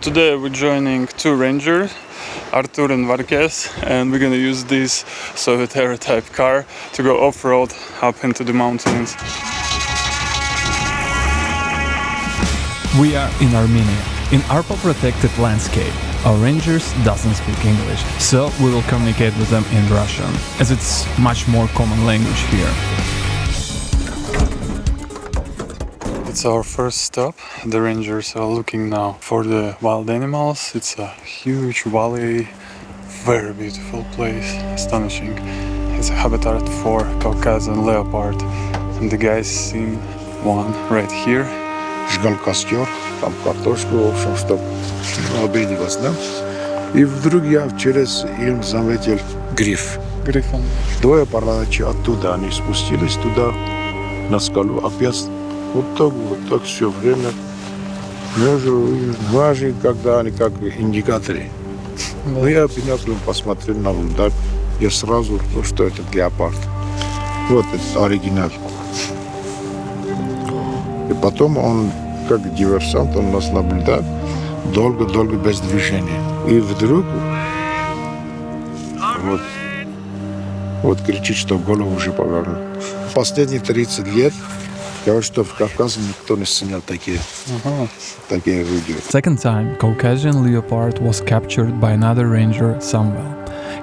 Today we're joining two rangers, Artur and Varkes, and we're gonna use this Soviet era type car to go off-road up into the mountains. We are in Armenia, in ARPA Protected Landscape. Our rangers doesn't speak English, so we will communicate with them in Russian, as it's much more common language here. It's our first stop. The rangers are looking now for the wild animals. It's a huge valley, very beautiful place, astonishing. It's a habitat for Caucasian leopard, and the guys seen one right here. Жгал костер, там картошку, в общем, чтоб обедилось, да? И вдруг я через им заметил гриф. Грифон. Двое паралачи оттуда, они спустились туда, на скалу, опять вот так все время. Важно, когда они как индикаторы. Но я биноклем посмотрел на вдаль, я сразу понял, что это леопард. Вот это оригинал. И потом он, как диверсант, он нас наблюдает долго-долго без движения. И вдруг вот кричит, что голову уже повернул. Последние 30 лет, говорю, что в Кавказе никто не снял такие видео. Second time, Caucasian leopard was captured by another ranger, Samuel.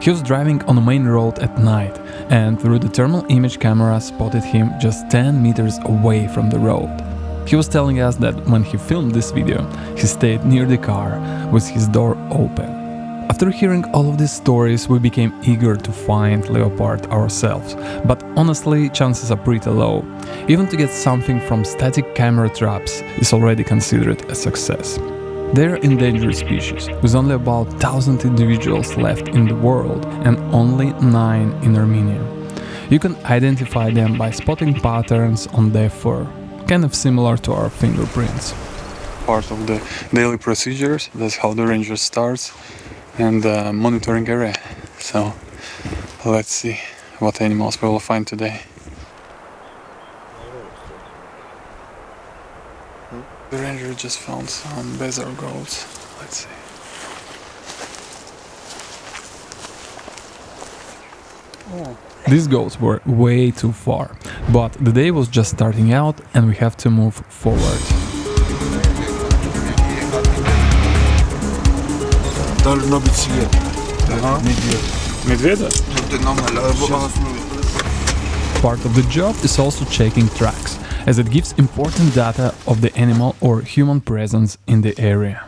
He was driving on a main road at night, and through the thermal image camera spotted him just 10 meters away from the road. He was telling us that when he filmed this video, he stayed near the car with his door open. After hearing all of these stories, we became eager to find leopard ourselves, but honestly, chances are pretty low. Even to get something from static camera traps is already considered a success. They're endangered species, with only about 1,000 individuals left in the world and only 9 in Armenia. You can identify them by spotting patterns on their fur, kind of similar to our fingerprints. Part of the daily procedures, that's how the ranger starts, and monitoring area. So let's see what animals we will find today. The ranger just found some bezer goats. Let's see. Oh. These goats were way too far, but the day was just starting out and we have to move forward. Должно быть свет. Медведя? Part of the job is also checking tracks, as it gives important data of the animal or human presence in the area.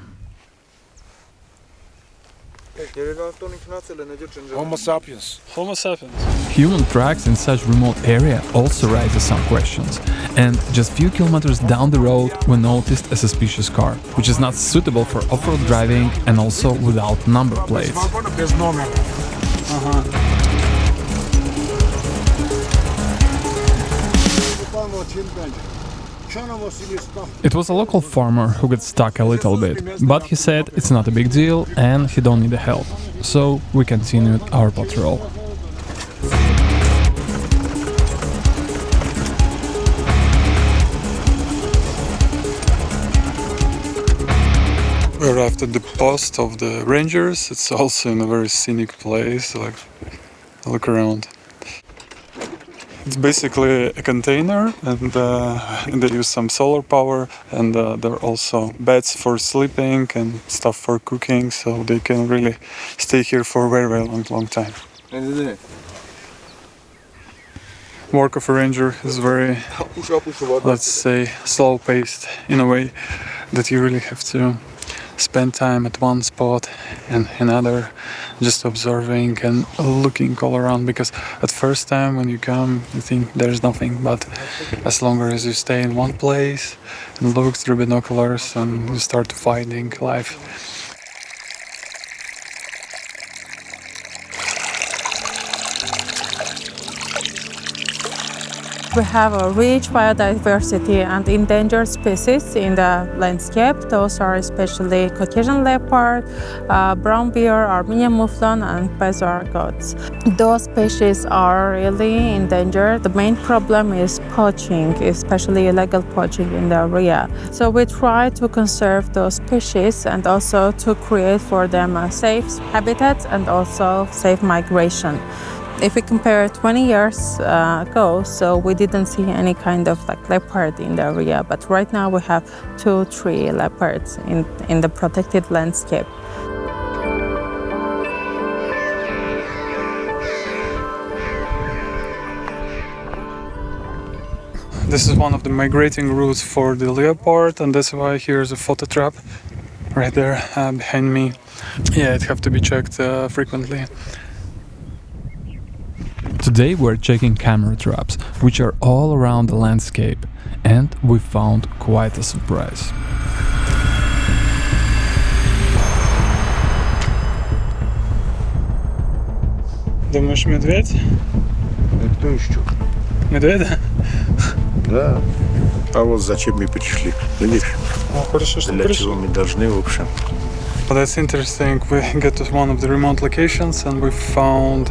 Homo sapiens. Homo sapiens. Human tracks in such remote area also raises some questions, and just few kilometers down the road we noticed a suspicious car, which is not suitable for off-road driving and also without number plates. It was a local farmer who got stuck a little bit, but he said it's not a big deal and he don't need the help. So we continued our patrol. We arrived at the post of the rangers. It's also in a very scenic place. Like, look around. It's basically a container, and they use some solar power, and there are also beds for sleeping and stuff for cooking, so they can really stay here for a very long time. Work of a ranger is very, let's say, slow-paced in a way that you really have to spend time at one spot and another, just observing and looking all around, because at first time when you come you think there's nothing, but as longer as you stay in one place and look through binoculars and you start finding life. We have a rich biodiversity and endangered species in the landscape. Those are especially Caucasian leopard, brown bear, Armenian mouflon, and bezoar goats. Those species are really endangered. The main problem is poaching, especially illegal poaching in the area. So we try to conserve those species and also to create for them a safe habitat and also safe migration. If we compare 20 years ago, so we didn't see any kind of leopard in the area, but right now we have 2-3 leopards in the protected landscape. This is one of the migrating routes for the leopard, and that's why here's a photo trap right there behind me. Yeah, it have to be checked frequently. Today we're checking camera traps, which are all around the landscape, and we found quite a surprise. Думаешь, медведь? Кто еще? Медведь? Да. А вот зачем мы пришли? Видишь? Хорошо, что Для чего мы должны, в общем. But that's interesting. We get to one of the remote locations and we found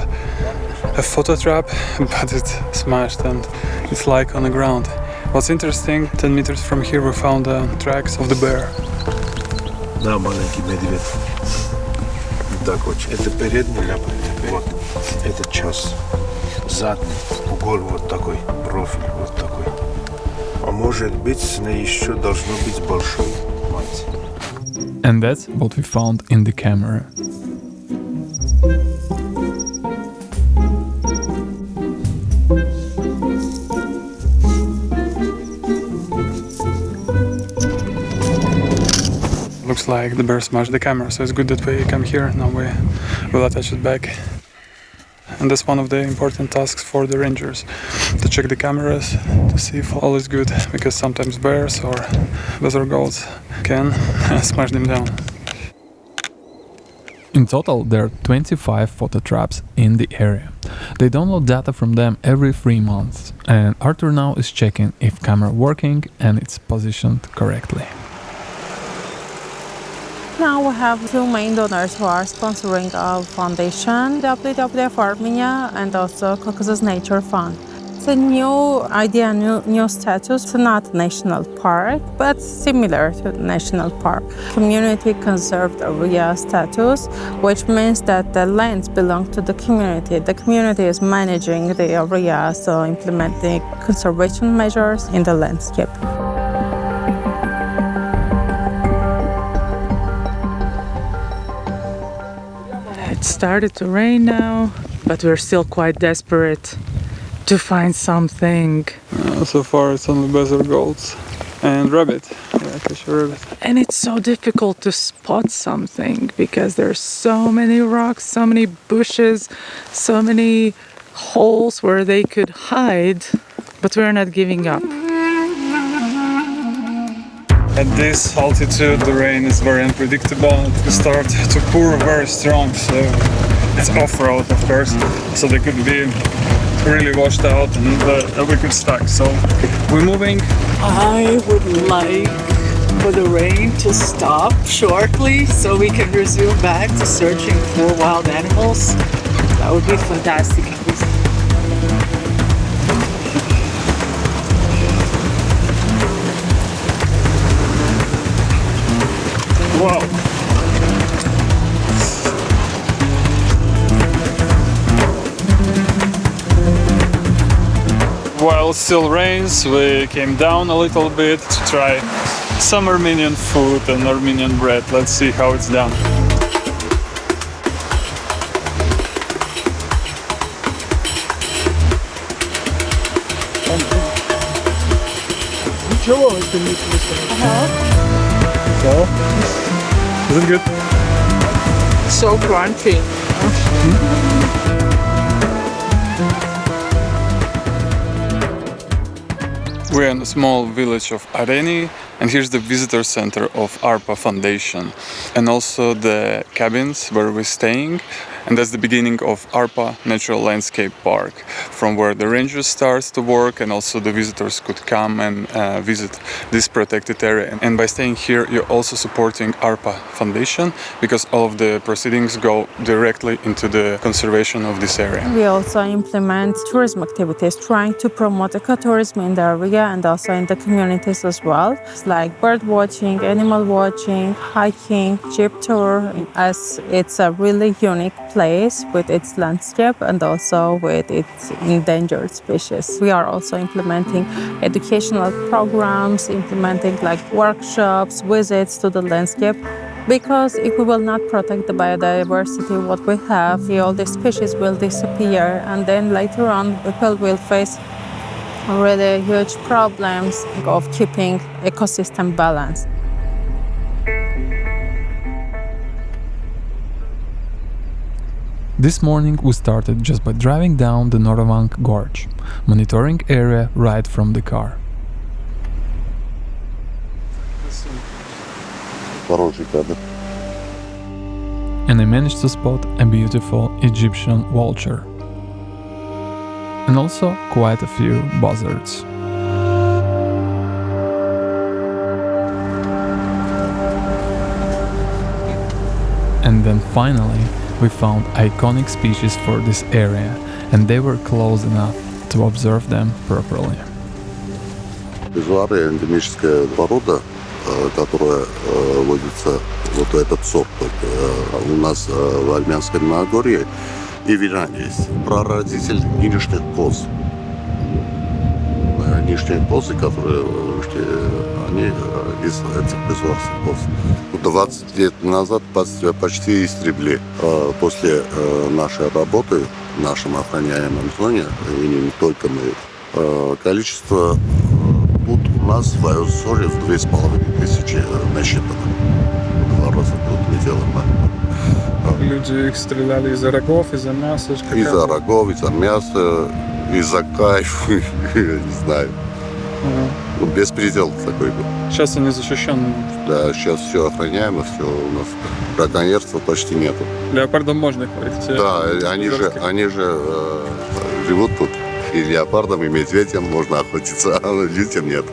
a photo trap, but it's smashed and it's like on the ground. What's interesting, 10 meters from here we found the tracks of the bear. Да, маленький медведь. Так вот, это передний лапа, вот, это часть. Задний угол вот такой, профиль вот такой. А может быть, с ней еще должно быть большой мать. And that's what we found in the camera. Looks like the bear smashed the camera, so it's good that we come here. Now we will attach it back. And that's one of the important tasks for the rangers, to check the cameras, to see if all is good, because sometimes bears or bezoar goats can smash them down. In total, there are 25 photo traps in the area. They download data from them every 3 months, and Arthur now is checking if camera working and it's positioned correctly. Now we have 2 main donors who are sponsoring our foundation, WWF Armenia and also Caucasus Nature Fund. It's a new idea, new status. It's not a national park, but similar to national park. Community conserved area status, which means that the lands belong to the community. The community is managing the area, so implementing conservation measures in the landscape. It started to rain now, but we're still quite desperate to find something. So far it's only bezoar goats and rabbit. Yeah, catch a rabbit. And it's so difficult to spot something because there's so many rocks, so many bushes, so many holes where they could hide, but we're not giving up. At this altitude, the rain is very unpredictable. It starts to pour very strong, so it's off-road, of course. So they could be really washed out and we could stuck. So we're moving. I would like for the rain to stop shortly so we can resume back to searching for wild animals. That would be fantastic. Wow! While it still rains, we came down a little bit to try some Armenian food and Armenian bread. Let's see how it's done. So, is it good? So crunchy. We're in a small village of Areni, And here's the visitor center of Arpa Foundation, and also the cabins where we're staying. And that's the beginning of Arpa Natural Landscape Park, from where the rangers starts to work, and also the visitors could come and visit this protected area. And by staying here, you're also supporting Arpa Foundation, because all of the proceedings go directly into the conservation of this area. We also implement tourism activities, trying to promote ecotourism in the area and also in the communities as well. It's like bird watching, animal watching, hiking, jeep tour, as it's a really unique place with its landscape and also with its endangered species. We are also implementing educational programs, implementing like workshops, visits to the landscape, because if we will not protect the biodiversity what we have, all the species will disappear, and then later on people will face really huge problems of keeping ecosystem balance. This morning we started just by driving down the Noravank Gorge, monitoring area right from the car. And I managed to spot a beautiful Egyptian vulture. And also quite a few buzzards. And then finally we found iconic species for this area, and they were close enough to observe them properly. Безуария эндемическая порода, которая водится, вот этот сорт, у нас в Армянском Нагорье и в Иране есть. Прародитель нижних коз. Нижние козы, которые они из этих безуарских коз. 20 лет назад почти истребли. После нашей работы в нашем охраняемом зоне, и не только мы, количество тут у нас в Айозоре в 2500 насчитано. 2 раза тут мы делаем. Люди их стреляли из-за рогов, из-за мяса? Из-за рогов, из-за мяса, из-за кайфа, не знаю. Ну, беспредел такой был. Сейчас они защищены. Да, сейчас все охраняемо, все у нас. Браконьерства почти нету. Леопардам можно их ловить? Да, они же живут тут. И леопардом, и медведем можно охотиться, а людям нет.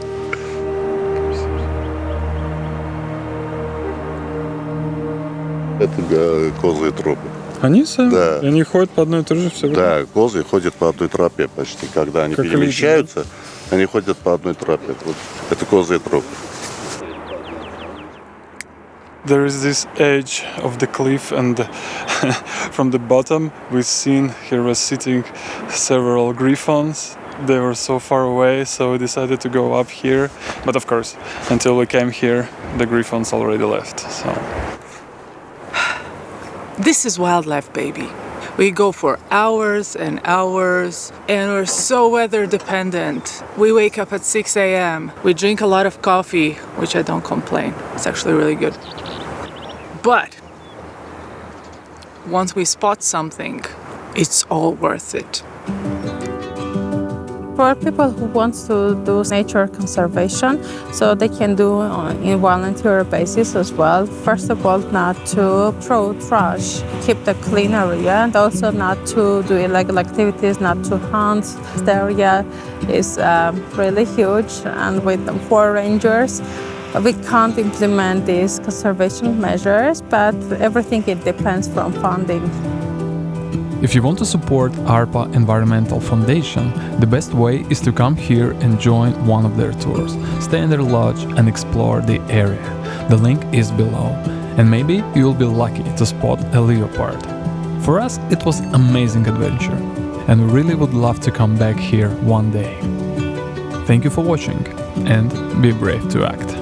Это козлые тропы. Они сами? Да. И они ходят по одной и той же все время? Да, козы ходят по одной тропе почти. Когда они перемещаются, они ходят по одной тропе. Вот. Это козлые тропы. There is this edge of the cliff, and from the bottom we've seen here was sitting several griffons. They were so far away, so we decided to go up here. But of course, until we came here, the griffons already left. So This is wildlife, baby. We go for hours and hours, and we're so weather dependent. We wake up at 6 a.m. We drink a lot of coffee, which I don't complain. It's actually really good. But once we spot something, it's all worth it. For people who want to do nature conservation, so they can do in volunteer basis as well. First of all, not to throw trash, keep the clean area, and also not to do illegal activities, not to hunt. The area is really huge, and with 4 rangers, we can't implement these conservation measures, but everything it depends from funding. If you want to support ARPA Environmental Foundation, the best way is to come here and join one of their tours, stay in their lodge and explore the area. The link is below, and maybe you'll be lucky to spot a leopard. For us, it was an amazing adventure, and we really would love to come back here one day. Thank you for watching, and be brave to act.